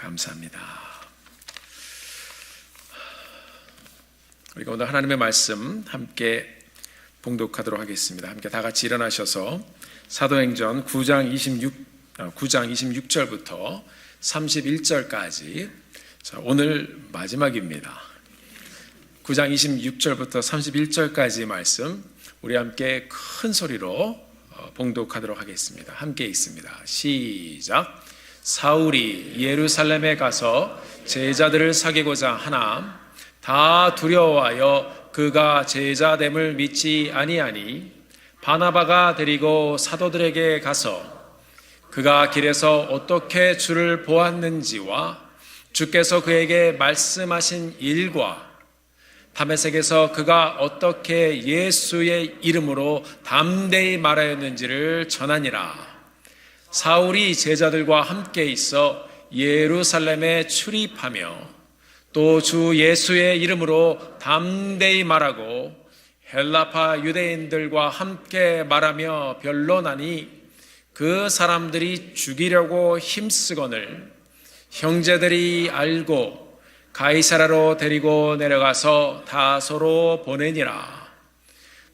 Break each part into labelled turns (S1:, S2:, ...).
S1: 감사합니다. 우리가 오늘 하나님의 말씀 함께 봉독하도록 하겠습니다. 함께 다 같이 일어나셔서 사도행전 9장 26절부터 31절까지 오늘 마지막입니다. 9장 26절부터 31절까지 말씀 우리 함께 큰 소리로 봉독하도록 하겠습니다. 함께 읽습니다. 시작. 사울이 예루살렘에 가서 제자들을 사귀고자 하나 다 두려워하여 그가 제자됨을 믿지 아니하니 바나바가 데리고 사도들에게 가서 그가 길에서 어떻게 주를 보았는지와 주께서 그에게 말씀하신 일과 다메섹에서 그가 어떻게 예수의 이름으로 담대히 말하였는지를 전하니라. 사울이 제자들과 함께 있어 예루살렘에 출입하며 또 주 예수의 이름으로 담대히 말하고 헬라파 유대인들과 함께 말하며 변론하니 그 사람들이 죽이려고 힘쓰거늘 형제들이 알고 가이사라로 데리고 내려가서 다소로 보내니라.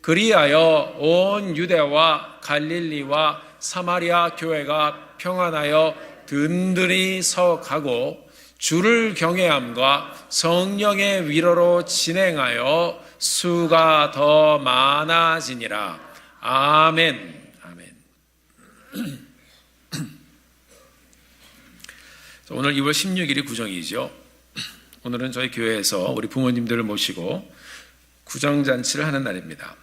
S1: 그리하여 온 유대와 갈릴리와 사마리아 교회가 평안하여 든든히 서가고 주를 경외함과 성령의 위로로 진행하여 수가 더 많아지니라. 아멘. 아멘. 오늘 2월 16일이 구정이죠. 오늘은 저희 교회에서 우리 부모님들을 모시고 구정잔치를 하는 날입니다.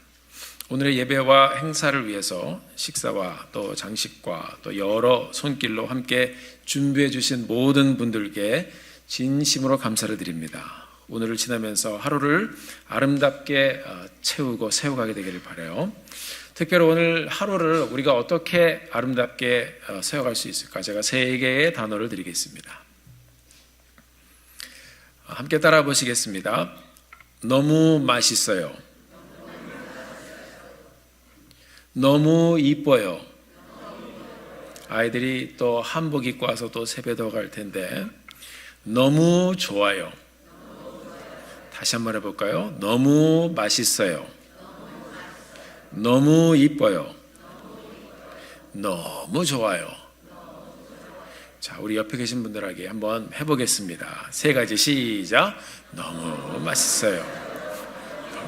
S1: 오늘의 예배와 행사를 위해서 식사와 또 장식과 또 여러 손길로 함께 준비해 주신 모든 분들께 진심으로 감사를 드립니다. 오늘을 지나면서 하루를 아름답게 채우고 세워가게 되기를 바라요. 특별히 오늘 하루를 우리가 어떻게 아름답게 세워갈 수 있을까? 제가 3개의 단어를 드리겠습니다. 함께 따라 보시겠습니다. 너무 맛있어요. 너무 이뻐요. 아이들이 또 한복 입고 와서 또 세배도 갈 텐데 너무 좋아요. 다시 한번 해볼까요? 너무 맛있어요. 너무 이뻐요. 너무 좋아요. 자, 우리 옆에 계신 분들에게 한번 해보겠습니다. 3가지 시작. 너무 맛있어요.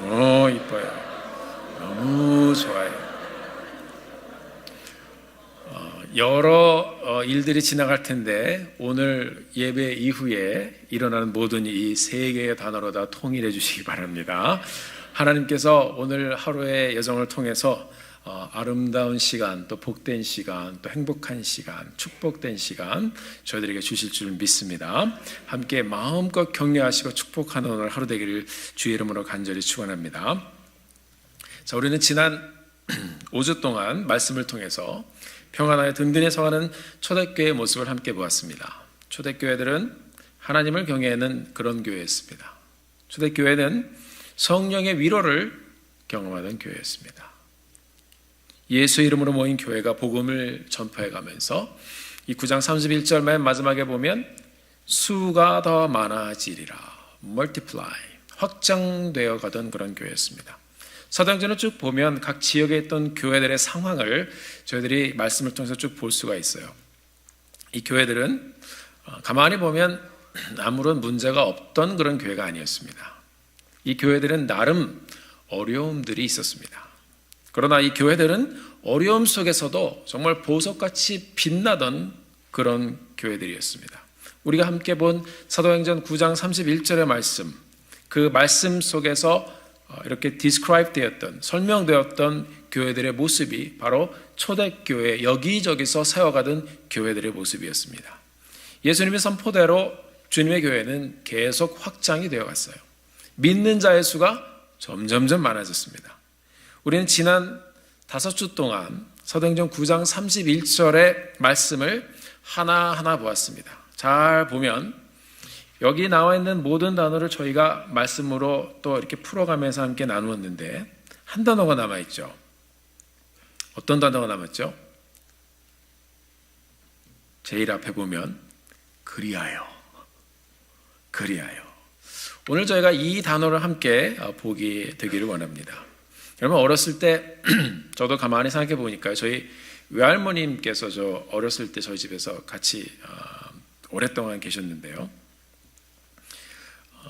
S1: 너무 이뻐요. 너무 좋아요. 여러 일들이 지나갈 텐데 오늘 예배 이후에 일어나는 모든 이 3개의 단어로 다 통일해 주시기 바랍니다. 하나님께서 오늘 하루의 여정을 통해서 아름다운 시간, 또 복된 시간, 또 행복한 시간, 축복된 시간 저희들에게 주실 줄 믿습니다. 함께 마음껏 격려하시고 축복하는 오늘 하루 되기를 주의 이름으로 간절히 축원합니다. 자, 우리는 지난 5주 동안 말씀을 통해서 평안하여 든든히 서가는 초대교회의 모습을 함께 보았습니다. 초대교회들은 하나님을 경외하는 그런 교회였습니다. 초대교회는 성령의 위로를 경험하던 교회였습니다. 예수 이름으로 모인 교회가 복음을 전파해 가면서 이 9장 31절 맨 마지막에 보면 수가 더 많아지리라, multiply, 확장되어 가던 그런 교회였습니다. 사도행전을 쭉 보면 각 지역에 있던 교회들의 상황을 저희들이 말씀을 통해서 쭉 볼 수가 있어요. 이 교회들은 가만히 보면 아무런 문제가 없던 그런 교회가 아니었습니다. 이 교회들은 나름 어려움들이 있었습니다. 그러나 이 교회들은 어려움 속에서도 정말 보석같이 빛나던 그런 교회들이었습니다. 우리가 함께 본 사도행전 9장 31절의 말씀, 그 말씀 속에서 이렇게 describe 되었던, 설명되었던 교회들의 모습이 바로 초대교회, 여기저기서 세워가던 교회들의 모습이었습니다. 예수님의 선포대로 주님의 교회는 계속 확장이 되어갔어요. 믿는 자의 수가 점점점 많아졌습니다. 우리는 지난 5주 동안 사도행전 9장 31절의 말씀을 하나하나 보았습니다. 잘 보면 여기 나와 있는 모든 단어를 저희가 말씀으로 또 이렇게 풀어가면서 함께 나누었는데 한 단어가 남아있죠. 어떤 단어가 남았죠? 제일 앞에 보면 그리하여. 오늘 저희가 이 단어를 함께 보게 되기를 원합니다. 여러분, 어렸을 때 저도 가만히 생각해 보니까 저희 외할머님께서 저 어렸을 때 저희 집에서 같이 오랫동안 계셨는데요.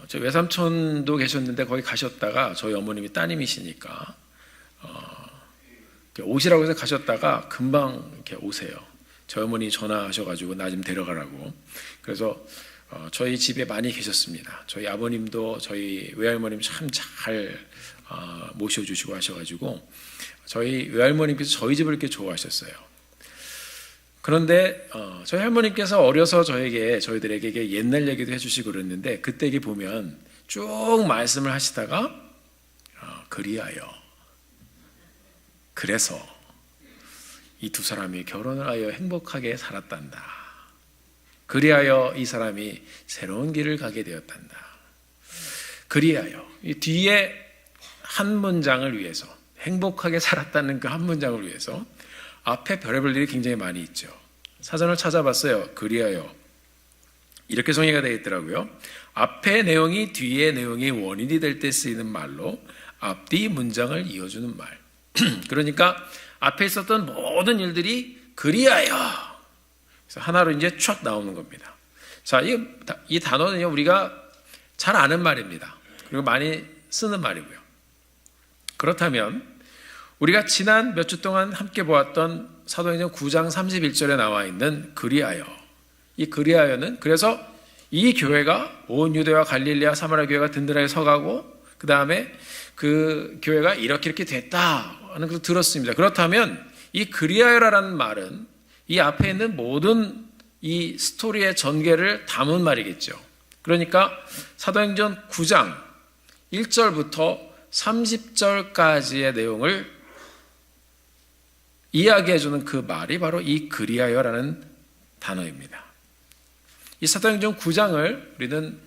S1: 저희 외삼촌도 계셨는데 거기 가셨다가 저희 어머님이 따님이시니까 오시라고 해서 가셨다가 금방 이렇게 오세요. 저희 어머니 전화하셔가지고 나 좀 데려가라고. 그래서 저희 집에 많이 계셨습니다. 저희 아버님도 저희 외할머님 참 잘 모셔주시고 하셔가지고 저희 외할머님께서 저희 집을 이렇게 좋아하셨어요. 그런데 저희 할머님께서 어려서 저희들에게 옛날 얘기도 해주시고 그랬는데 그때 보면 쭉 말씀을 하시다가 그리하여, 그래서 이 두 사람이 결혼을 하여 행복하게 살았단다. 그리하여 이 사람이 새로운 길을 가게 되었단다. 그리하여, 이 뒤에 한 문장을 위해서, 행복하게 살았다는 그 한 문장을 위해서 앞에 별의별 일이 굉장히 많이 있죠. 사전을 찾아봤어요. 그리하여 이렇게 정의가 되어 있더라고요. 앞의 내용이 뒤의 내용의 원인이 될 때 쓰이는 말로 앞뒤 문장을 이어주는 말. 그러니까 앞에 있었던 모든 일들이 그리하여, 그래서 하나로 이제 촥 나오는 겁니다. 자, 이 단어는요, 우리가 잘 아는 말입니다. 그리고 많이 쓰는 말이고요. 그렇다면 우리가 지난 몇 주 동안 함께 보았던 사도행전 9장 31절에 나와 있는 그리하여, 이 그리하여는 그래서 이 교회가 온 유대와 갈릴리아 사마리아 교회가 든든하게 서가고 그 다음에 그 교회가 이렇게 됐다 하는 것을 들었습니다. 그렇다면 이 그리하여라는 말은 이 앞에 있는 모든 이 스토리의 전개를 담은 말이겠죠. 그러니까 사도행전 9장 1절부터 30절까지의 내용을 이야기해주는 그 말이 바로 이 그리하여라는 단어입니다. 이 사도행전 9장을 우리는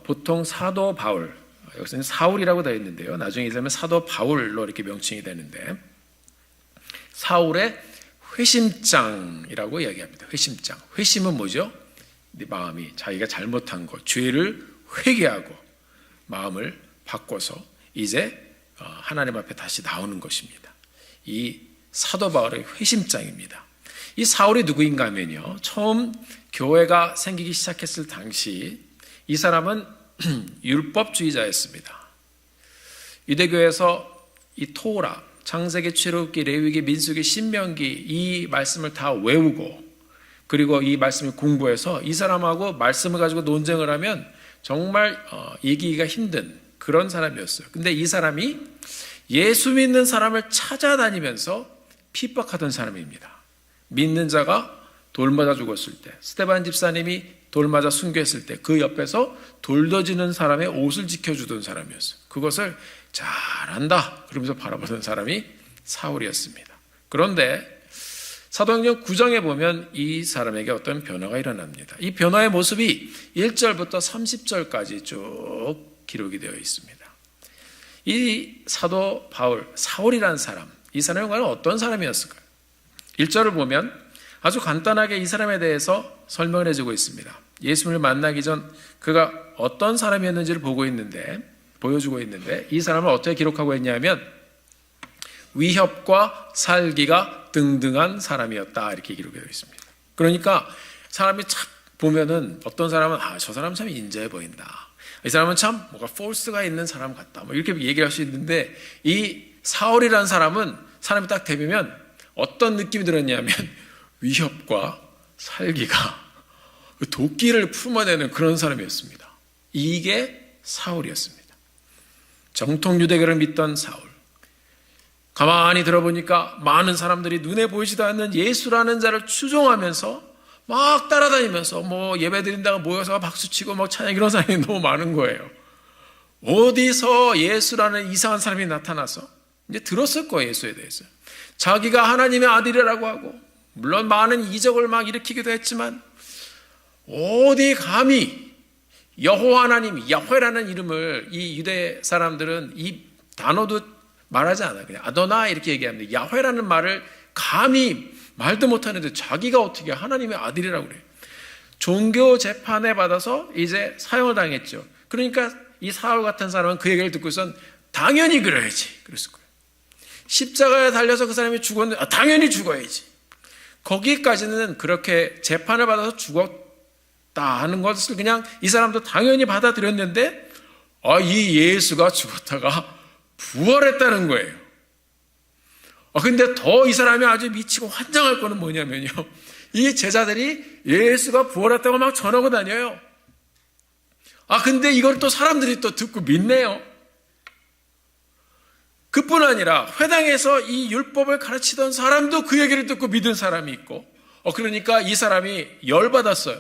S1: 보통 사도 바울, 여기서는 사울이라고 되어 있는데요. 나중에 읽으면 사도 바울로 이렇게 명칭이 되는데 사울의 회심장이라고 이야기합니다. 회심장. 회심은 뭐죠? 마음이 자기가 잘못한 것, 죄를 회개하고 마음을 바꿔서 이제 하나님 앞에 다시 나오는 것입니다. 이 사도 바울의 회심장입니다. 이 사울이 누구인가 하면요, 처음 교회가 생기기 시작했을 당시 이 사람은 율법주의자였습니다. 유대교에서 이 토라, 창세기, 출애굽기, 레위기, 민수기, 신명기 이 말씀을 다 외우고 그리고 이 말씀을 공부해서 이 사람하고 말씀을 가지고 논쟁을 하면 정말 이기기가 힘든 그런 사람이었어요. 근데 이 사람이 예수 믿는 사람을 찾아다니면서 핍박하던 사람입니다. 믿는 자가 돌 맞아 죽었을 때, 스데반 집사님이 돌 맞아 순교했을 때 그 옆에서 돌 던지는 사람의 옷을 지켜주던 사람이었어요. 그것을 잘한다 그러면서 바라보던 사람이 사울이었습니다. 그런데 사도행전 9장에 보면 이 사람에게 어떤 변화가 일어납니다. 이 변화의 모습이 1절부터 30절까지 쭉 기록이 되어 있습니다. 이 사도 바울, 사울이라는 사람, 이 사람은 과연 어떤 사람이었을까요? 1절을 보면 아주 간단하게 이 사람에 대해서 설명을 해주고 있습니다. 예수님을 만나기 전 그가 어떤 사람이었는지를 보여주고 있는데 이 사람을 어떻게 기록하고 있냐면 위협과 살기가 등등한 사람이었다 이렇게 기록되어 있습니다. 그러니까 사람이 착 보면은 어떤 사람은 저 사람 참 인자해 보인다. 이 사람은 참 뭔가 포스가 있는 사람 같다. 뭐 이렇게 얘기할 수 있는데 이 사울이라는 사람은 사람이 딱 대비면 어떤 느낌이 들었냐면 위협과 살기가 도끼를 품어내는 그런 사람이었습니다. 이게 사울이었습니다. 정통 유대교를 믿던 사울. 가만히 들어보니까 많은 사람들이 눈에 보이지도 않는 예수라는 자를 추종하면서 막 따라다니면서 뭐 예배드린다고 모여서 박수치고 뭐 찬양 이런 사람이 너무 많은 거예요. 어디서 예수라는 이상한 사람이 나타나서 이제 들었을 거예요. 예수에 대해서. 자기가 하나님의 아들이라고 하고 물론 많은 이적을 막 일으키기도 했지만 어디 감히 여호와 하나님, 야훼라는 이름을 이 유대 사람들은 이 단어도 말하지 않아요. 그냥 아도나 이렇게 얘기합니다. 야훼라는 말을 감히 말도 못하는데 자기가 어떻게 하나님의 아들이라고 그래요. 종교 재판에 받아서 이제 사형을 당했죠. 그러니까 이 사울 같은 사람은 그 얘기를 듣고선 당연히 그래야지 그랬을 거예요. 십자가에 달려서 그 사람이 죽었는데 당연히 죽어야지. 거기까지는 그렇게 재판을 받아서 죽었다 하는 것을 그냥 이 사람도 당연히 받아들였는데 이 예수가 죽었다가 부활했다는 거예요. 근데 더 이 사람이 아주 미치고 환장할 거는 뭐냐면요, 이 제자들이 예수가 부활했다고 막 전하고 다녀요. 근데 이걸 또 사람들이 또 듣고 믿네요. 그뿐 아니라 회당에서 이 율법을 가르치던 사람도 그 얘기를 듣고 믿은 사람이 있고, 그러니까 이 사람이 열받았어요.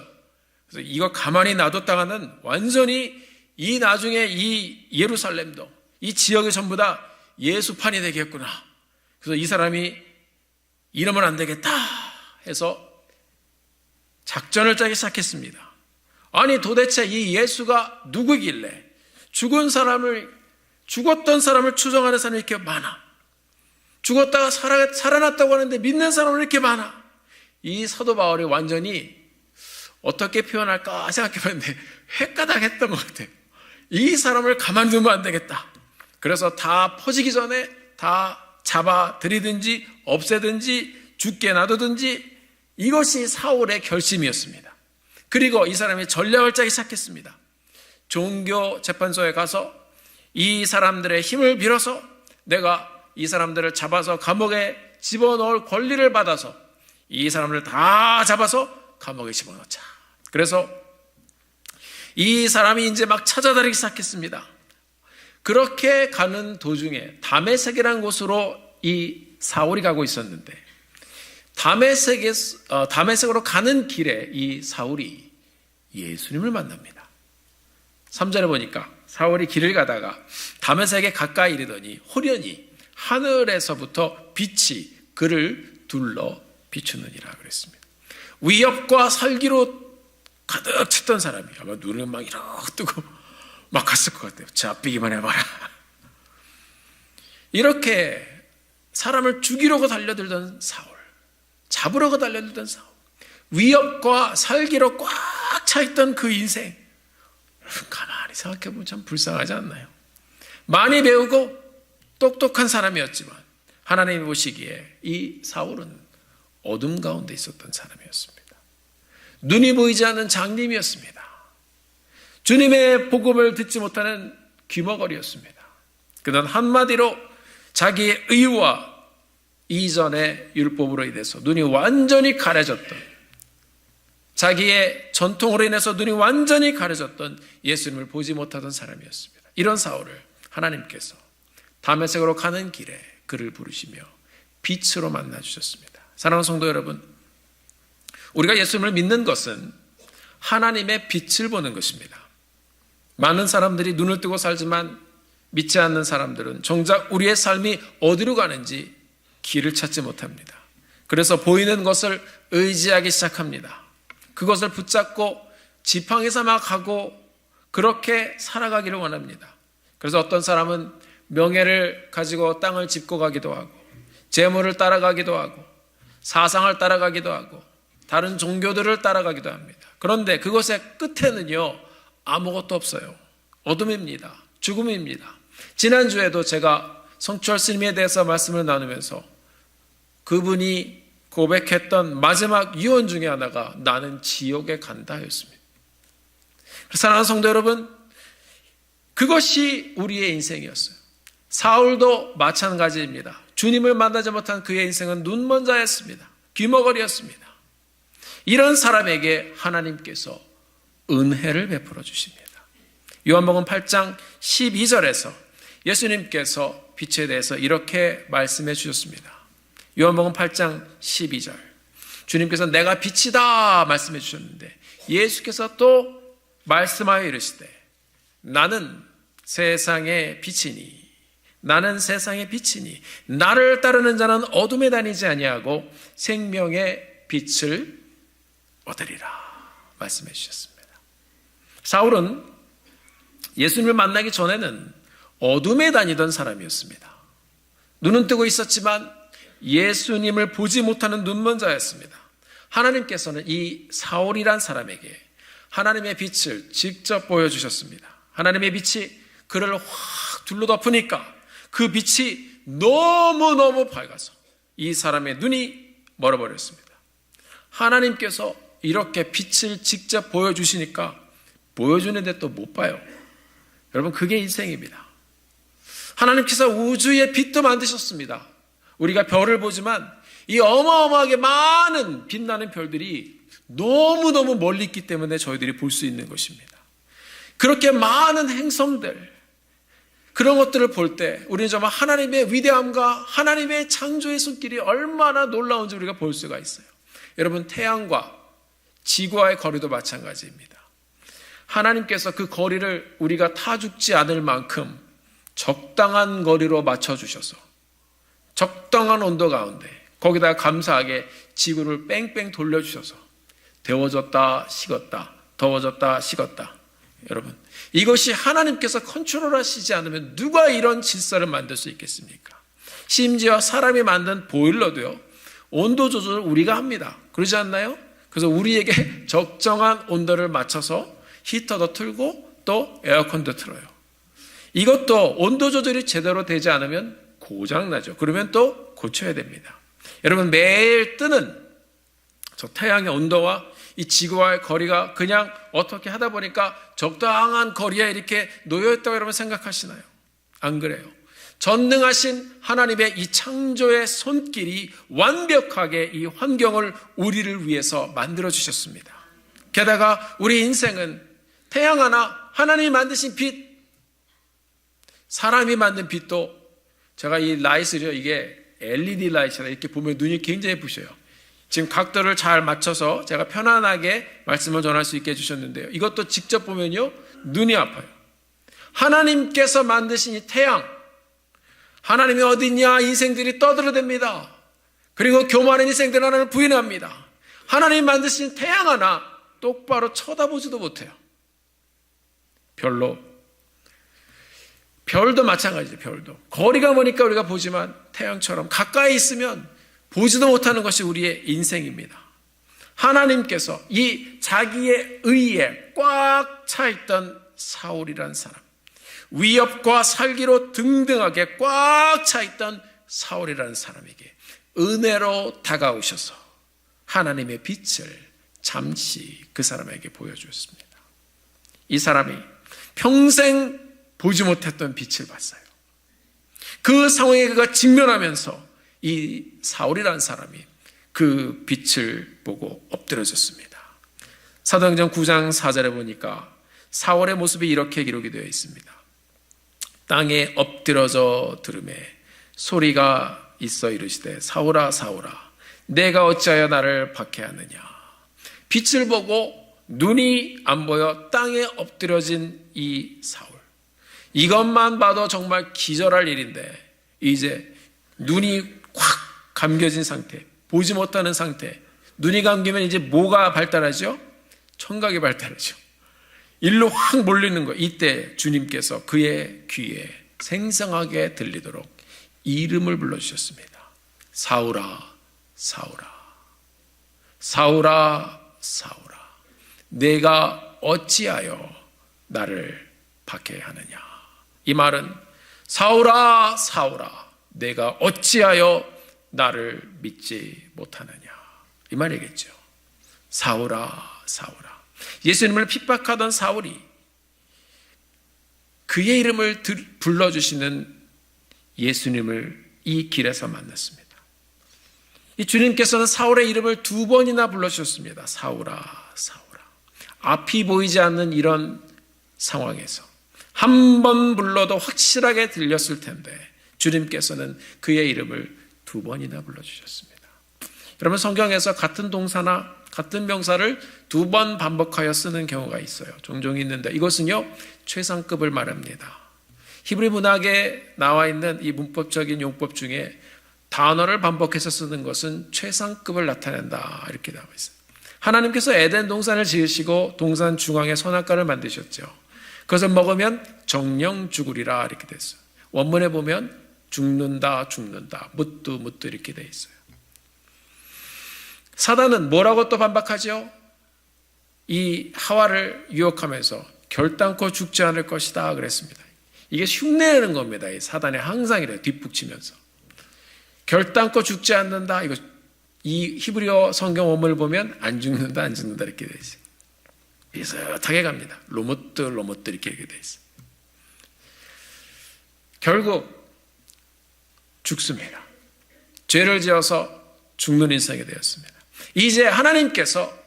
S1: 그래서 이거 가만히 놔뒀다가는 완전히 이 나중에 이 예루살렘도 이 지역이 전부 다 예수판이 되겠구나. 그래서 이 사람이 이러면 안 되겠다 해서 작전을 짜기 시작했습니다. 아니 도대체 이 예수가 누구길래 죽었던 사람을 추종하는 사람이 이렇게 많아. 죽었다가 살아났다고 하는데 믿는 사람은 이렇게 많아. 이 사도 바울이 완전히 어떻게 표현할까 생각해봤는데 헷가닥했던 것 같아요. 이 사람을 가만두면 안 되겠다. 그래서 다 퍼지기 전에 다 잡아들이든지 없애든지 죽게 놔두든지, 이것이 사울의 결심이었습니다. 그리고 이 사람이 전략을 짜기 시작했습니다. 종교 재판소에 가서 이 사람들의 힘을 빌어서 내가 이 사람들을 잡아서 감옥에 집어넣을 권리를 받아서 이 사람을 다 잡아서 감옥에 집어넣자. 그래서 이 사람이 이제 막 찾아다니기 시작했습니다. 그렇게 가는 도중에 다메섹이라는 곳으로 이 사울이 가고 있었는데, 다메섹으로 가는 길에 이 사울이 예수님을 만납니다. 3절에 보니까 사울이 길을 가다가 다메섹에 가까이 이르더니 호련히 하늘에서부터 빛이 그를 둘러 비추느니라 그랬습니다. 위협과 살기로 가득 찼던 사람이 아마 눈을 막 이렇게 뜨고 막 갔을 것 같아요. 잡히기만 해봐라. 이렇게 사람을 죽이려고 달려들던 사울, 잡으려고 달려들던 사울, 위협과 살기로 꽉 차있던 그 인생, 가만히 생각해보면 참 불쌍하지 않나요? 많이 배우고 똑똑한 사람이었지만 하나님이 보시기에 이 사울은 어둠 가운데 있었던 사람이었습니다. 눈이 보이지 않는 장님이었습니다. 주님의 복음을 듣지 못하는 귀머거리였습니다. 그는 한마디로 자기의 의와 이전의 율법으로 인해서 눈이 완전히 가려졌던, 자기의 전통으로 인해서 눈이 완전히 가려졌던 예수님을 보지 못하던 사람이었습니다. 이런 사울을 하나님께서 다메섹으로 가는 길에 그를 부르시며 빛으로 만나주셨습니다. 사랑하는 성도 여러분, 우리가 예수님을 믿는 것은 하나님의 빛을 보는 것입니다. 많은 사람들이 눈을 뜨고 살지만 믿지 않는 사람들은 정작 우리의 삶이 어디로 가는지 길을 찾지 못합니다. 그래서 보이는 것을 의지하기 시작합니다. 그것을 붙잡고 지팡이 삼아 가고 그렇게 살아가기를 원합니다. 그래서 어떤 사람은 명예를 가지고 땅을 짚고 가기도 하고, 재물을 따라가기도 하고, 사상을 따라가기도 하고, 다른 종교들을 따라가기도 합니다. 그런데 그것의 끝에는요, 아무것도 없어요. 어둠입니다. 죽음입니다. 지난주에도 제가 성철 스님에 대해서 말씀을 나누면서 그분이 고백했던 마지막 유언 중에 하나가 나는 지옥에 간다 였습니다. 사랑하는 성도 여러분, 그것이 우리의 인생이었어요. 사울도 마찬가지입니다. 주님을 만나지 못한 그의 인생은 눈먼 자였습니다. 귀머거리였습니다. 이런 사람에게 하나님께서 은혜를 베풀어 주십니다. 요한복음 8장 12절에서 예수님께서 빛에 대해서 이렇게 말씀해 주셨습니다. 요한복음 8장 12절, 주님께서 내가 빛이다 말씀해 주셨는데 예수께서 또 말씀하여 이르시되 나는 세상의 빛이니, 나는 세상의 빛이니 나를 따르는 자는 어둠에 다니지 아니하고 생명의 빛을 얻으리라 말씀해 주셨습니다. 사울은 예수님을 만나기 전에는 어둠에 다니던 사람이었습니다. 눈은 뜨고 있었지만 예수님을 보지 못하는 눈먼 자였습니다. 하나님께서는 이 사울이란 사람에게 하나님의 빛을 직접 보여주셨습니다. 하나님의 빛이 그를 확 둘러덮으니까 그 빛이 너무너무 밝아서 이 사람의 눈이 멀어버렸습니다. 하나님께서 이렇게 빛을 직접 보여주시니까 보여주는데 또 못 봐요. 여러분, 그게 인생입니다. 하나님께서 우주의 빛도 만드셨습니다. 우리가 별을 보지만 이 어마어마하게 많은 빛나는 별들이 너무너무 멀리 있기 때문에 저희들이 볼 수 있는 것입니다. 그렇게 많은 행성들, 그런 것들을 볼 때 우리는 정말 하나님의 위대함과 하나님의 창조의 손길이 얼마나 놀라운지 우리가 볼 수가 있어요. 여러분, 태양과 지구와의 거리도 마찬가지입니다. 하나님께서 그 거리를 우리가 타 죽지 않을 만큼 적당한 거리로 맞춰주셔서 적당한 온도 가운데 거기다가 감사하게 지구를 뺑뺑 돌려주셔서 데워졌다 식었다 더워졌다 식었다. 여러분, 이것이 하나님께서 컨트롤하시지 않으면 누가 이런 질서를 만들 수 있겠습니까? 심지어 사람이 만든 보일러도요, 온도 조절을 우리가 합니다. 그러지 않나요? 그래서 우리에게 적정한 온도를 맞춰서 히터도 틀고 또 에어컨도 틀어요. 이것도 온도 조절이 제대로 되지 않으면 고장나죠. 그러면 또 고쳐야 됩니다. 여러분, 매일 뜨는 저 태양의 온도와 이 지구와의 거리가 그냥 어떻게 하다 보니까 적당한 거리에 이렇게 놓여있다고 여러분 생각하시나요? 안 그래요. 전능하신 하나님의 이 창조의 손길이 완벽하게 이 환경을 우리를 위해서 만들어 주셨습니다. 게다가 우리 인생은 태양 하나, 하나님이 만드신 빛, 사람이 만든 빛도, 제가 이 라이트요, 이게 LED 라이트라 이렇게 보면 눈이 굉장히 부셔요. 지금 각도를 잘 맞춰서 제가 편안하게 말씀을 전할 수 있게 해주셨는데요, 이것도 직접 보면요 눈이 아파요. 하나님께서 만드신 이 태양, 하나님이 어디 있냐 인생들이 떠들어댑니다. 그리고 교만한 인생들 하나를 부인합니다. 하나님이 만드신 태양 하나 똑바로 쳐다보지도 못해요. 별도 마찬가지죠. 별도 거리가 머니까 우리가 보지만 태양처럼 가까이 있으면 보지도 못하는 것이 우리의 인생입니다. 하나님께서 이 자기의 의에 꽉 차 있던 사울이란 사람, 위협과 살기로 등등하게 꽉 차 있던 사울이라는 사람에게 은혜로 다가오셔서 하나님의 빛을 잠시 그 사람에게 보여주었습니다. 이 사람이 평생 보지 못했던 빛을 봤어요. 그 상황에 그가 직면하면서 이 사울이라는 사람이 그 빛을 보고 엎드려졌습니다. 사도행전 9장 4절에 보니까 사울의 모습이 이렇게 기록이 되어 있습니다. 땅에 엎드려져 들음에 소리가 있어 이르시되 사울아 사울아 내가 어찌하여 나를 박해하느냐. 빛을 보고 눈이 안 보여 땅에 엎드려진 이 사울, 이것만 봐도 정말 기절할 일인데 이제 눈이 확 감겨진 상태, 보지 못하는 상태. 눈이 감기면 이제 뭐가 발달하죠? 청각이 발달하죠. 일로 확 몰리는 거. 이때 주님께서 그의 귀에 생생하게 들리도록 이름을 불러주셨습니다. 사울아 사울아 사울아 사울아 내가 어찌하여 나를 박해하느냐. 이 말은 사울아 사울아 내가 어찌하여 나를 믿지 못하느냐, 이 말이겠죠. 사울아 사울아, 예수님을 핍박하던 사울이 그의 이름을 불러주시는 예수님을 이 길에서 만났습니다. 이 주님께서는 사울의 이름을 2번이나 불러주셨습니다. 사울아 사울아. 앞이 보이지 않는 이런 상황에서 한 번 불러도 확실하게 들렸을 텐데 주님께서는 그의 이름을 2번이나 불러주셨습니다. 여러분, 성경에서 같은 동사나 같은 명사를 2번 반복하여 쓰는 경우가 있어요. 종종 있는데 이것은요 최상급을 말합니다. 히브리 문학에 나와 있는 이 문법적인 용법 중에 단어를 반복해서 쓰는 것은 최상급을 나타낸다, 이렇게 나와 있어요. 하나님께서 에덴 동산을 지으시고 동산 중앙에 선악과를 만드셨죠. 그것을 먹으면 정령 죽으리라 이렇게 됐어요. 원문에 보면 죽는다 죽는다 묻도 묻도 이렇게 돼 있어요. 사단은 뭐라고 또 반박하죠? 이 하와를 유혹하면서 결단코 죽지 않을 것이다 그랬습니다. 이게 흉내내는 겁니다. 이 사단이 항상 이래요. 뒷북치면서. 결단코 죽지 않는다. 이거 이 히브리어 성경 원문을 보면 안 죽는다, 안 죽는다 이렇게 돼 있어요. 비슷하게 갑니다. 로모트 이렇게 돼 있어요. 결국 죽습니다. 죄를 지어서 죽는 인생이 되었습니다. 이제 하나님께서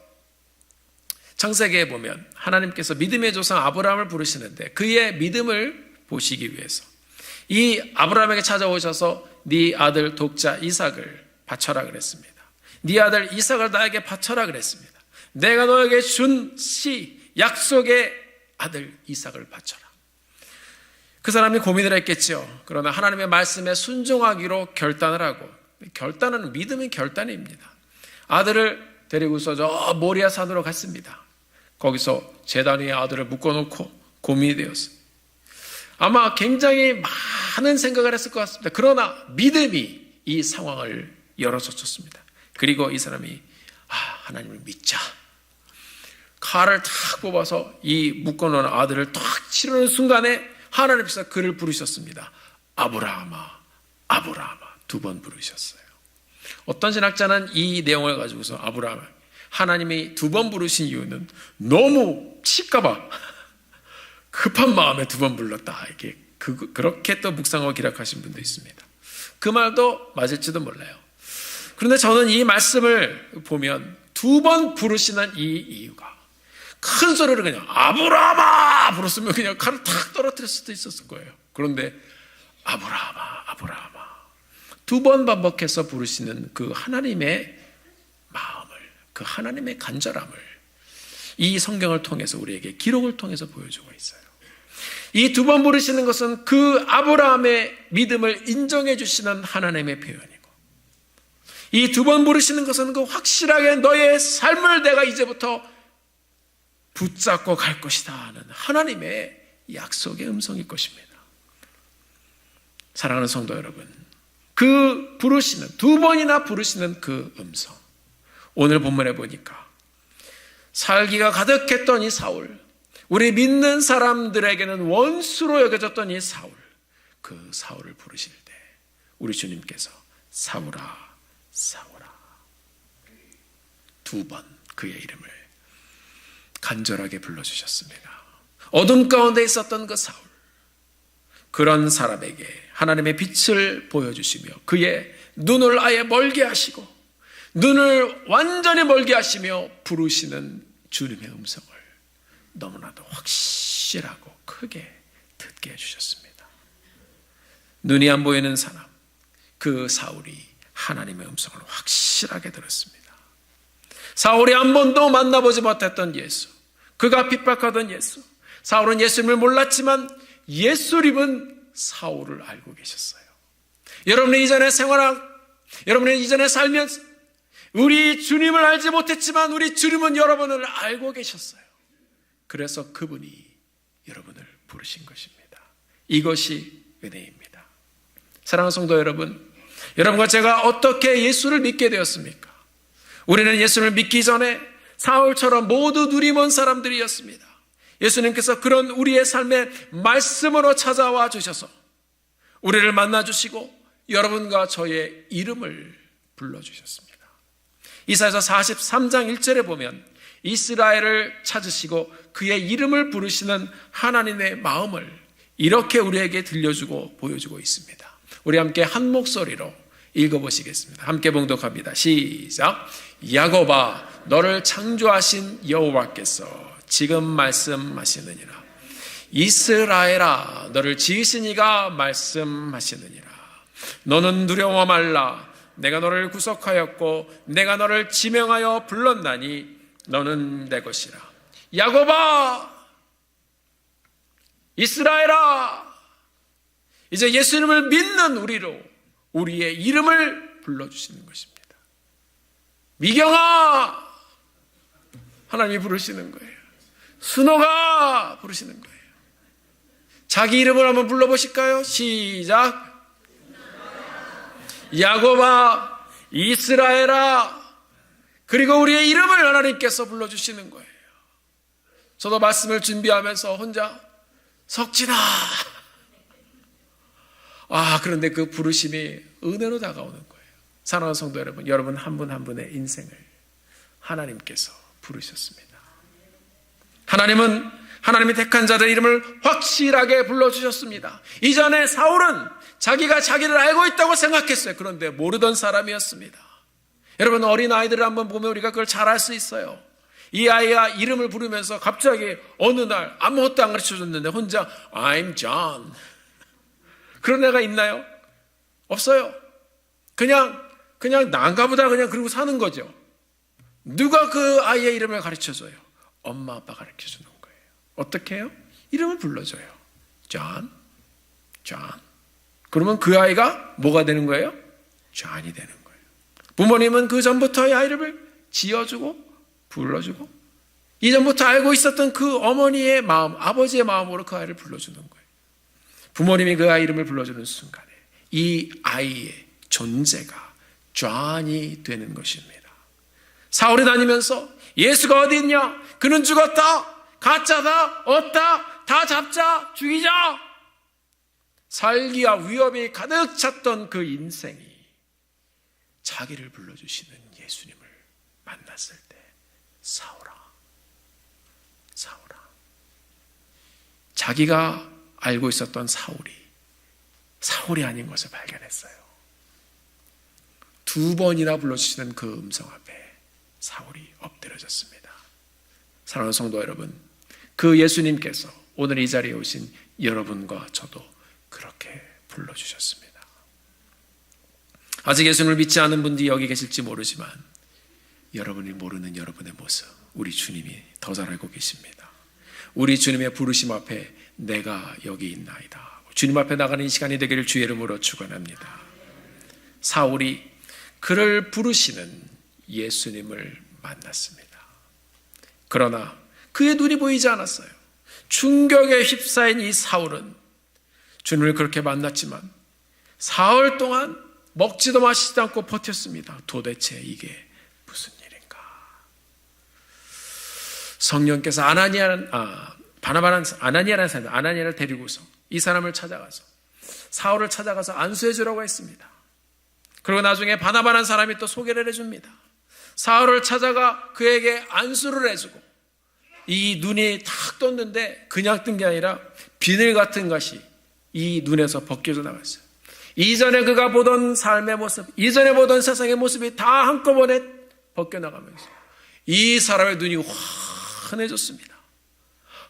S1: 창세기에 보면 하나님께서 믿음의 조상 아브라함을 부르시는데 그의 믿음을 보시기 위해서 이 아브라함에게 찾아오셔서 네 아들 독자 이삭을 바쳐라 그랬습니다. 네 아들 이삭을 나에게 바쳐라 그랬습니다. 내가 너에게 준 약속의 아들 이삭을 바쳐라. 그 사람이 고민을 했겠죠. 그러나 하나님의 말씀에 순종하기로 결단을 하고, 결단은 믿음의 결단입니다. 아들을 데리고서 저 모리아 산으로 갔습니다. 거기서 제단 위에 아들을 묶어놓고 고민이 되었습니다. 아마 굉장히 많은 생각을 했을 것 같습니다. 그러나 믿음이 이 상황을 열어젖혔습니다. 그리고 이 사람이 하나님을 믿자. 칼을 탁 뽑아서 이 묶어놓은 아들을 탁 치르는 순간에 하나님께서 그를 부르셨습니다. 아브라함아, 아브라함아 2번 부르셨어요. 어떤 신학자는 이 내용을 가지고서 아브라함, 하나님이 2번 부르신 이유는 너무 칠까봐 급한 마음에 2번 불렀다. 이게 그렇게 또 묵상하고 기록하신 분도 있습니다. 그 말도 맞을지도 몰라요. 그런데 저는 이 말씀을 보면 2번 부르시는 이 이유가 큰 소리를 그냥 아브라함아 불렀으면 그냥 칼을 탁 떨어뜨릴 수도 있었을 거예요. 그런데 아브라함아, 아브라함아 2번 반복해서 부르시는 그 하나님의 마음을, 그 하나님의 간절함을 이 성경을 통해서 우리에게 기록을 통해서 보여주고 있어요. 이 2번 부르시는 것은 그 아브라함의 믿음을 인정해 주시는 하나님의 표현이고, 이 2번 부르시는 것은 그 확실하게 너의 삶을 내가 이제부터 붙잡고 갈 것이다 하는 하나님의 약속의 음성일 것입니다. 사랑하는 성도 여러분, 그 부르시는 2번이나 부르시는 그 음성, 오늘 본문에 보니까 살기가 가득했던 이 사울, 우리 믿는 사람들에게는 원수로 여겨졌던 이 사울, 그 사울을 부르실 때 우리 주님께서 사울아, 사울아 2번 그의 이름을 간절하게 불러주셨습니다. 어둠 가운데 있었던 그 사울, 그런 사람에게 하나님의 빛을 보여주시며 그의 눈을 아예 멀게 하시고 눈을 완전히 멀게 하시며 부르시는 주님의 음성을 너무나도 확실하고 크게 듣게 해주셨습니다. 눈이 안 보이는 사람, 그 사울이 하나님의 음성을 확실하게 들었습니다. 사울이 한 번도 만나보지 못했던 예수, 그가 핍박하던 예수, 사울은 예수님을 몰랐지만 예수님은 사울을 알고 계셨어요. 여러분이 이전에 여러분이 이전에 살면서 우리 주님을 알지 못했지만 우리 주님은 여러분을 알고 계셨어요. 그래서 그분이 여러분을 부르신 것입니다. 이것이 은혜입니다. 사랑하는 성도 여러분, 여러분과 제가 어떻게 예수를 믿게 되었습니까? 우리는 예수를 믿기 전에 사울처럼 모두 눈이 먼 사람들이었습니다. 예수님께서 그런 우리의 삶에 말씀으로 찾아와 주셔서 우리를 만나주시고 여러분과 저의 이름을 불러주셨습니다. 이사야서 43장 1절에 보면 이스라엘을 찾으시고 그의 이름을 부르시는 하나님의 마음을 이렇게 우리에게 들려주고 보여주고 있습니다. 우리 함께 한 목소리로 읽어보시겠습니다. 함께 봉독합니다. 시작. 야곱아, 너를 창조하신 여호와께서 지금 말씀하시느니라. 이스라엘아, 너를 지으신 이가 말씀하시느니라. 너는 두려워 말라. 내가 너를 구속하였고 내가 너를 지명하여 불렀나니 너는 내 것이라. 야곱아, 이스라엘아, 이제 예수님을 믿는 우리로 우리의 이름을 불러주시는 것입니다. 미경아, 하나님이 부르시는 거예요. 순호가 부르시는 거예요. 자기 이름을 한번 불러보실까요? 시작. 야곱아, 이스라엘아. 그리고 우리의 이름을 하나님께서 불러주시는 거예요. 저도 말씀을 준비하면서 혼자 석진아. 그런데 그 부르심이 은혜로 다가오는 거예요. 사랑하는 성도 여러분, 여러분 한 분 한 분의 인생을 하나님께서 부르셨습니다. 하나님이 택한 자들 이름을 확실하게 불러주셨습니다. 이전에 사울은 자기가 자기를 알고 있다고 생각했어요. 그런데 모르던 사람이었습니다. 여러분, 어린아이들을 한번 보면 우리가 그걸 잘 알 수 있어요. 이 아이가 이름을 부르면서 갑자기 어느 날 아무것도 안 가르쳐줬는데 혼자 I'm John. 그런 애가 있나요? 없어요. 그냥 난가 보다 그냥 그러고 사는 거죠. 누가 그 아이의 이름을 가르쳐줘요? 엄마 아빠 가르쳐주는 거예요. 어떻게 해요? 이름을 불러줘요. John. 그러면 그 아이가 뭐가 되는 거예요? John이 되는 거예요. 부모님은 그 전부터 이 아이를 지어주고 불러주고 이전부터 알고 있었던 그 어머니의 마음, 아버지의 마음으로 그 아이를 불러주는 거예요. 부모님이 그 아이 이름을 불러주는 순간에 이 아이의 존재가 John이 되는 것입니다. 사울이 다니면서 예수가 어디 있냐? 그는 죽었다. 가짜다. 없다. 다 잡자. 죽이자. 살기와 위협이 가득 찼던 그 인생이 자기를 불러주시는 예수님을 만났을 때 사울아. 자기가 알고 있었던 사울이 아닌 것을 발견했어요. 2번이나 불러주시는 그 음성 앞에 사울이 엎드려졌습니다. 사랑하는 성도 여러분, 그 예수님께서 오늘 이 자리에 오신 여러분과 저도 그렇게 불러주셨습니다. 아직 예수님을 믿지 않은 분들이 여기 계실지 모르지만 여러분이 모르는 여러분의 모습 우리 주님이 더 잘 알고 계십니다. 우리 주님의 부르심 앞에 내가 여기 있나이다. 주님 앞에 나가는 이 시간이 되기를 주의 이름으로 축원합니다. 사울이 그를 부르시는 예수님을 만났습니다. 그러나 그의 눈이 보이지 않았어요. 충격에 휩싸인 이 사울은 주님을 그렇게 만났지만 사흘 동안 먹지도 마시지도 않고 버텼습니다. 도대체 이게 무슨 일인가? 성령께서 아나니아를 데리고서 이 사람을 찾아가서 사울을 찾아가서 안수해 주라고 했습니다. 그리고 나중에 바나바라는 사람이 또 소개를 해줍니다. 사울을 찾아가 그에게 안수를 해주고 이 눈이 탁 떴는데 그냥 뜬 게 아니라 비늘 같은 것이 이 눈에서 벗겨져 나갔어요. 이전에 그가 보던 삶의 모습, 이전에 보던 세상의 모습이 다 한꺼번에 벗겨나가면서 이 사람의 눈이 환해졌습니다.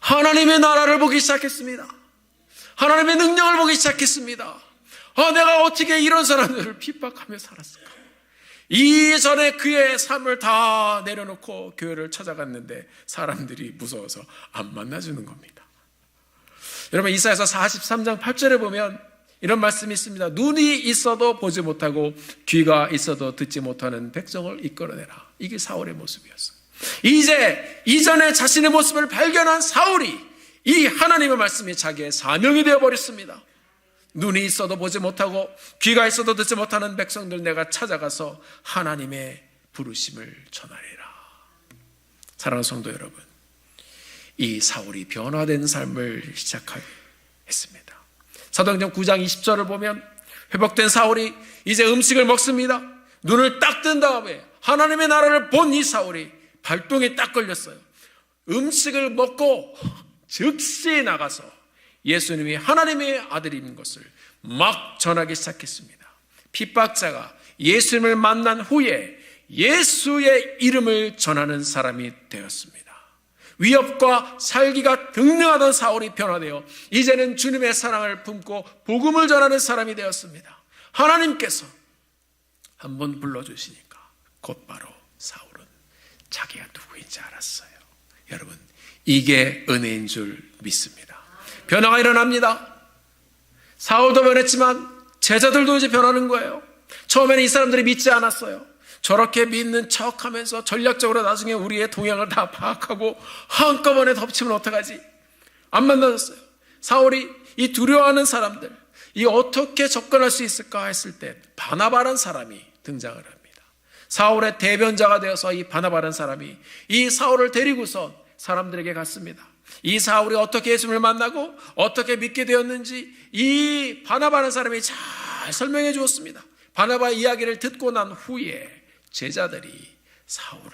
S1: 하나님의 나라를 보기 시작했습니다. 하나님의 능력을 보기 시작했습니다. 내가 어떻게 이런 사람들을 핍박하며 살았을까? 이전에 그의 삶을 다 내려놓고 교회를 찾아갔는데 사람들이 무서워서 안 만나주는 겁니다. 여러분, 이사야서 43장 8절에 보면 이런 말씀이 있습니다. 눈이 있어도 보지 못하고 귀가 있어도 듣지 못하는 백성을 이끌어내라. 이게 사울의 모습이었어요. 이전에 자신의 모습을 발견한 사울이 이 하나님의 말씀이 자기의 사명이 되어버렸습니다. 눈이 있어도 보지 못하고 귀가 있어도 듣지 못하는 백성들 내가 찾아가서 하나님의 부르심을 전하리라. 사랑하는 성도 여러분, 이 사울이 변화된 삶을 시작하게 했습니다. 사도행전 9장 20절을 보면 회복된 사울이 이제 음식을 먹습니다. 눈을 딱 뜬 다음에 하나님의 나라를 본 이 사울이 발동에 딱 걸렸어요. 음식을 먹고 즉시 나가서 예수님이 하나님의 아들인 것을 막 전하기 시작했습니다. 핍박자가 예수님을 만난 후에 예수의 이름을 전하는 사람이 되었습니다. 위협과 살기가 등등하던 사울이 변화되어 이제는 주님의 사랑을 품고 복음을 전하는 사람이 되었습니다. 하나님께서 한번 불러주시니까 곧바로 사울은 자기가 누구인지 알았어요. 여러분, 이게 은혜인 줄 믿습니다. 변화가 일어납니다. 사울도 변했지만 제자들도 이제 변하는 거예요. 처음에는 이 사람들이 믿지 않았어요. 저렇게 믿는 척하면서 전략적으로 나중에 우리의 동향을 다 파악하고 한꺼번에 덮치면 어떡하지? 안 만나졌어요. 사울이 이 두려워하는 사람들, 이 어떻게 접근할 수 있을까 했을 때 바나바라는 사람이 등장을 합니다. 사울의 대변자가 되어서 이 바나바라는 사람이 이 사울을 데리고서 사람들에게 갔습니다. 이 사울이 어떻게 예수님을 만나고 어떻게 믿게 되었는지 이 바나바라는 사람이 잘 설명해 주었습니다. 바나바의 이야기를 듣고 난 후에 제자들이 사울을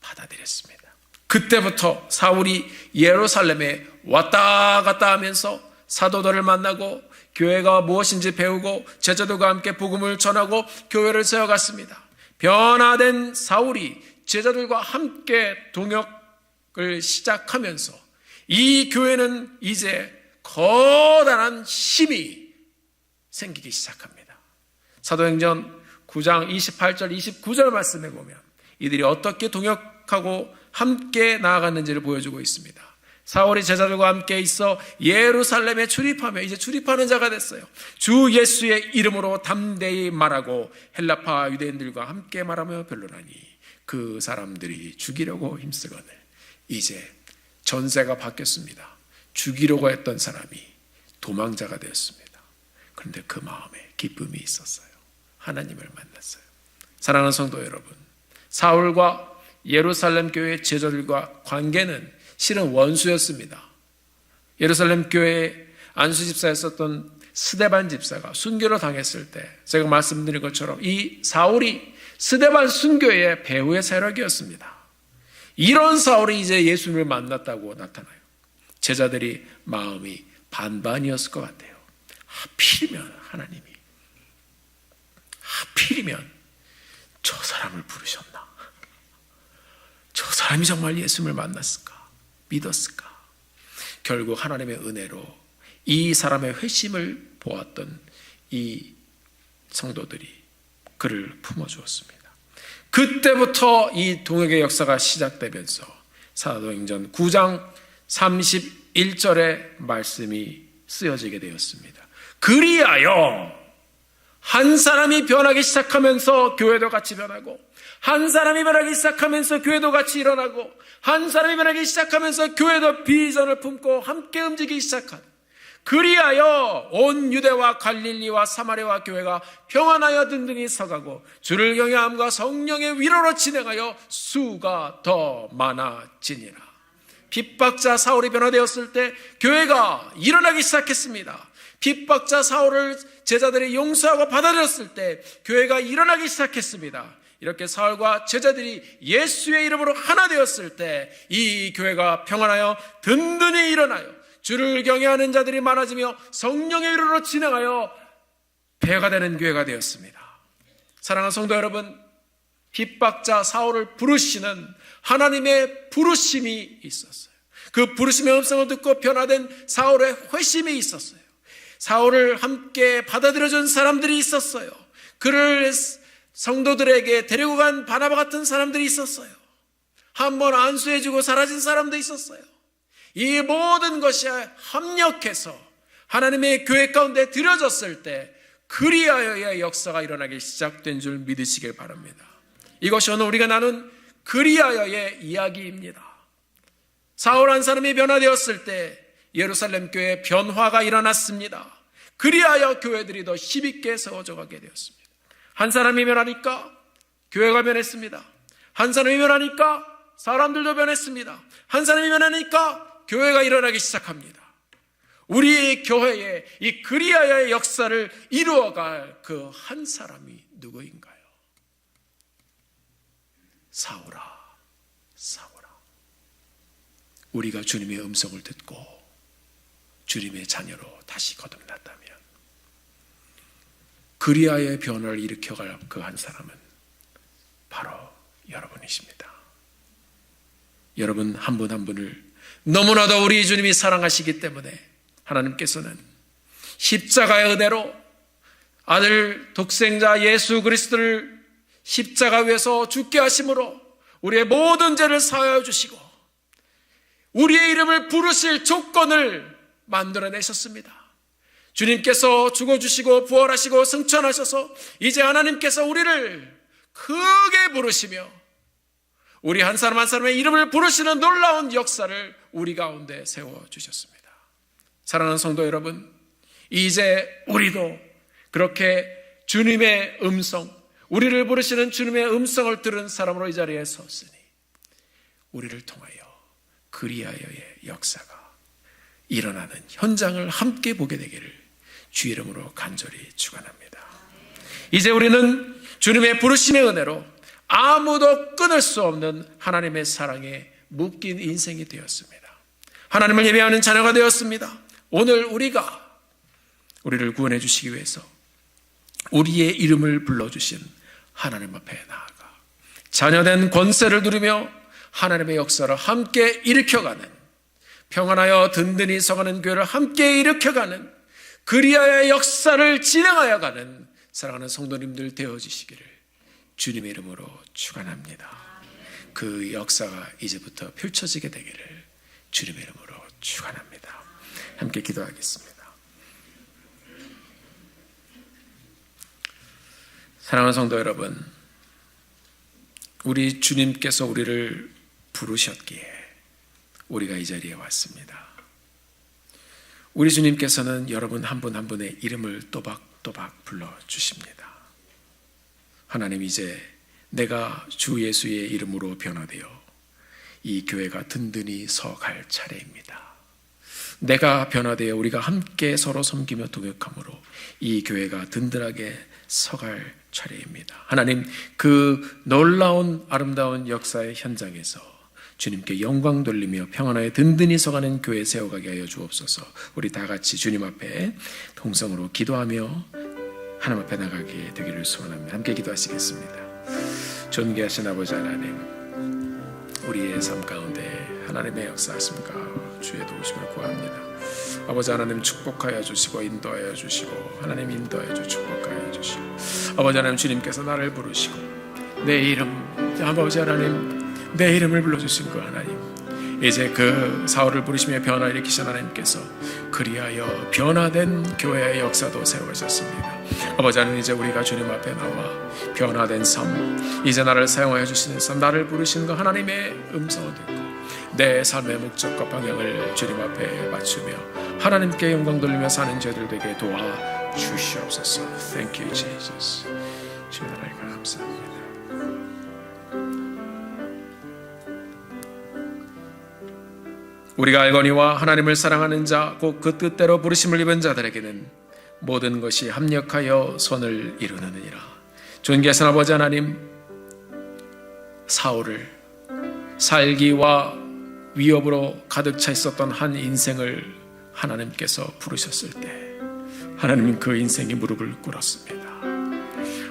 S1: 받아들였습니다. 그때부터 사울이 예루살렘에 왔다 갔다 하면서 사도들을 만나고 교회가 무엇인지 배우고 제자들과 함께 복음을 전하고 교회를 세워갔습니다. 변화된 사울이 제자들과 함께 동역을 시작하면서 이 교회는 이제 커다란 힘이 생기기 시작합니다. 사도행전 9장 28절 29절 말씀에 보면 이들이 어떻게 동역하고 함께 나아갔는지를 보여주고 있습니다. 사울이 제자들과 함께 있어 예루살렘에 출입하며 이제 출입하는 자가 됐어요. 주 예수의 이름으로 담대히 말하고 헬라파 유대인들과 함께 말하며 변론하니 그 사람들이 죽이려고 힘쓰거늘 이제 전세가 바뀌었습니다. 죽이려고 했던 사람이 도망자가 되었습니다. 그런데 그 마음에 기쁨이 있었어요. 하나님을 만났어요. 사랑하는 성도 여러분, 사울과 예루살렘 교회 제자들과 관계는 실은 원수였습니다. 예루살렘 교회에 안수 집사였었던 스데반 집사가 순교를 당했을 때 제가 말씀드린 것처럼 이 사울이 스데반 순교의 배후의 세력이었습니다. 이런 사울이 이제 예수님을 만났다고 나타나요. 제자들이 마음이 반반이었을 것 같아요. 하필이면 저 사람을 부르셨나? 저 사람이 정말 예수님을 만났을까? 믿었을까? 결국 하나님의 은혜로 이 사람의 회심을 보았던 이 성도들이 그를 품어주었습니다. 그때부터 이 동역의 역사가 시작되면서 사도행전 9장 31절의 말씀이 쓰여지게 되었습니다. 그리하여 한 사람이 변하기 시작하면서 교회도 같이 변하고, 한 사람이 변하기 시작하면서 교회도 같이 일어나고, 한 사람이 변하기 시작하면서 교회도 비전을 품고 함께 움직이기 시작한, 그리하여 온 유대와 갈릴리와 사마리아 교회가 평안하여 든든히 서가고 주를 경외함과 성령의 위로로 진행하여 수가 더 많아지니라. 핍박자 사울이 변화되었을 때 교회가 일어나기 시작했습니다. 핍박자 사울을 제자들이 용서하고 받아들였을 때 교회가 일어나기 시작했습니다. 이렇게 사울과 제자들이 예수의 이름으로 하나 되었을 때 이 교회가 평안하여 든든히 일어나요. 주를 경외하는 자들이 많아지며 성령의 위로로 진행하여 배가 되는 교회가 되었습니다. 사랑하는 성도 여러분, 핍박자 사울을 부르시는 하나님의 부르심이 있었어요. 그 부르심의 음성을 듣고 변화된 사울의 회심이 있었어요. 사울을 함께 받아들여준 사람들이 있었어요. 그를 성도들에게 데리고 간 바나바 같은 사람들이 있었어요. 한번 안수해주고 사라진 사람도 있었어요. 이 모든 것이 합력해서 하나님의 교회 가운데 들여졌을 때 그리하여의 역사가 일어나기 시작된 줄 믿으시길 바랍니다. 이것이 오늘 우리가 나눈 그리하여의 이야기입니다. 사울 한 사람이 변화되었을 때 예루살렘 교회에 변화가 일어났습니다. 그리하여 교회들이 더 힘있게 세워져 가게 되었습니다. 한 사람이 변하니까 교회가 변했습니다. 한 사람이 변하니까 사람들도 변했습니다. 한 사람이 변하니까 교회가 일어나기 시작합니다. 우리 교회에 이 그리하여의 역사를 이루어갈 그 한 사람이 누구인가요? 사울아, 사울아. 우리가 주님의 음성을 듣고 주님의 자녀로 다시 거듭났다면 그리하여의 변화를 일으켜갈 그 한 사람은 바로 여러분이십니다. 여러분 한 분 한 분을 너무나도 우리 주님이 사랑하시기 때문에 하나님께서는 십자가의 은혜로 아들 독생자 예수 그리스도를 십자가 위에서 죽게 하심으로 우리의 모든 죄를 사하여 주시고 우리의 이름을 부르실 조건을 만들어내셨습니다. 주님께서 죽어주시고 부활하시고 승천하셔서 이제 하나님께서 우리를 크게 부르시며 우리 한 사람 한 사람의 이름을 부르시는 놀라운 역사를 우리 가운데 세워주셨습니다. 사랑하는 성도 여러분, 이제 우리도 그렇게 주님의 음성, 우리를 부르시는 주님의 음성을 들은 사람으로 이 자리에 섰으니 우리를 통하여 그리하여의 역사가 일어나는 현장을 함께 보게 되기를 주 이름으로 간절히 축원합니다. 이제 우리는 주님의 부르심의 은혜로 아무도 끊을 수 없는 하나님의 사랑에 묶인 인생이 되었습니다. 하나님을 예배하는 자녀가 되었습니다. 오늘 우리를 구원해 주시기 위해서 우리의 이름을 불러주신 하나님 앞에 나아가 자녀된 권세를 누리며 하나님의 역사를 함께 일으켜가는, 평안하여 든든히 서가는 교회를 함께 일으켜가는, 그리하여의 역사를 진행하여 가는 사랑하는 성도님들 되어지시기를 주님의 이름으로 축원합니다. 그 역사가 이제부터 펼쳐지게 되기를 주님의 이름으로 축원합니다. 함께 기도하겠습니다. 사랑하는 성도 여러분, 우리 주님께서 우리를 부르셨기에 우리가 이 자리에 왔습니다. 우리 주님께서는 여러분 한 분 한 분의 이름을 또박또박 불러주십니다. 하나님, 이제 내가 주 예수의 이름으로 변화되어 이 교회가 든든히 서갈 차례입니다. 내가 변화되어 우리가 함께 서로 섬기며 동역함으로 이 교회가 든든하게 서갈 차례입니다. 하나님, 그 놀라운 아름다운 역사의 현장에서 주님께 영광 돌리며 평안하여 든든히 서가는 교회 세워가게 하여 주옵소서. 우리 다 같이 주님 앞에 동성으로 기도하며 하나님 앞에 나가게 되기를 소원합니다. 함께 기도하시겠습니다. 존귀하신 아버지 하나님, 우리의 삶 가운데 하나님의 역사하심과 주의 도우심을 구합니다. 아버지 하나님, 축복하여 주시고 인도하여 주시고, 하나님 인도하여 주시고 축복하여 주시고, 아버지 하나님, 주님께서 나를 부르시고 내 이름, 아버지 하나님, 내 이름을 불러주신 그 하나님, 이제 그 사울을 부르시며 변화 일으키신 하나님께서 그리하여 변화된 교회의 역사도 세우셨습니다. 아버지 하나님, 이제 우리가 주님 앞에 나와 변화된 삶, 이제 나를 사용하여 주시는 삶, 나를 부르시는 그 하나님의 음성을 듣고 내 삶의 목적과 방향을 주님 앞에 맞추며 하나님께 영광 돌리며 사는 저희들 되게 도와 주시옵소서. Thank you, Jesus. 주님 나라에 감사합니다. 우리가 알거니와 하나님을 사랑하는 자, 곧 그 뜻대로 부르심을 입은 자들에게는 모든 것이 합력하여 선을 이루느니라. 존귀하신 아버지 하나님, 사울을 살기와 위협으로 가득 차 있었던 한 인생을 하나님께서 부르셨을 때 하나님은 그 인생에 무릎을 꿇었습니다.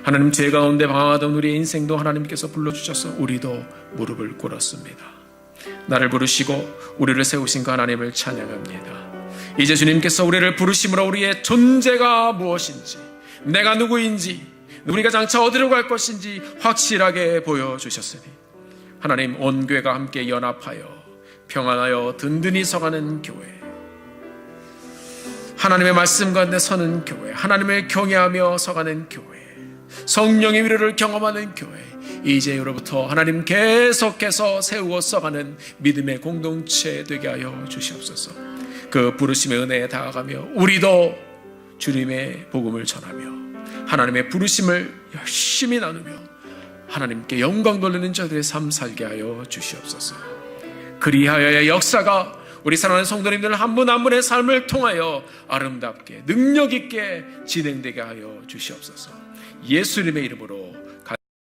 S1: 하나님, 죄 가운데 방황하던 우리의 인생도 하나님께서 불러주셔서 우리도 무릎을 꿇었습니다. 나를 부르시고 우리를 세우신 그 하나님을 찬양합니다. 이제 주님께서 우리를 부르심으로 우리의 존재가 무엇인지, 내가 누구인지, 우리가 장차 어디로 갈 것인지 확실하게 보여주셨으니 하나님, 온 교회가 함께 연합하여 평안하여 든든히 서가는 교회, 하나님의 말씀 가운데 서는 교회, 하나님을 경외하며 서가는 교회, 성령의 위로를 경험하는 교회, 이제로부터 하나님 계속해서 세우어 써가는 믿음의 공동체 되게 하여 주시옵소서. 그 부르심의 은혜에 다가가며 우리도 주님의 복음을 전하며 하나님의 부르심을 열심히 나누며 하나님께 영광 돌리는 자들의 삶 살게 하여 주시옵소서. 그리하여의 역사가 우리 사랑하는 성도님들 한 분 한 분의 삶을 통하여 아름답게 능력 있게 진행되게 하여 주시옵소서. 예수님의 이름으로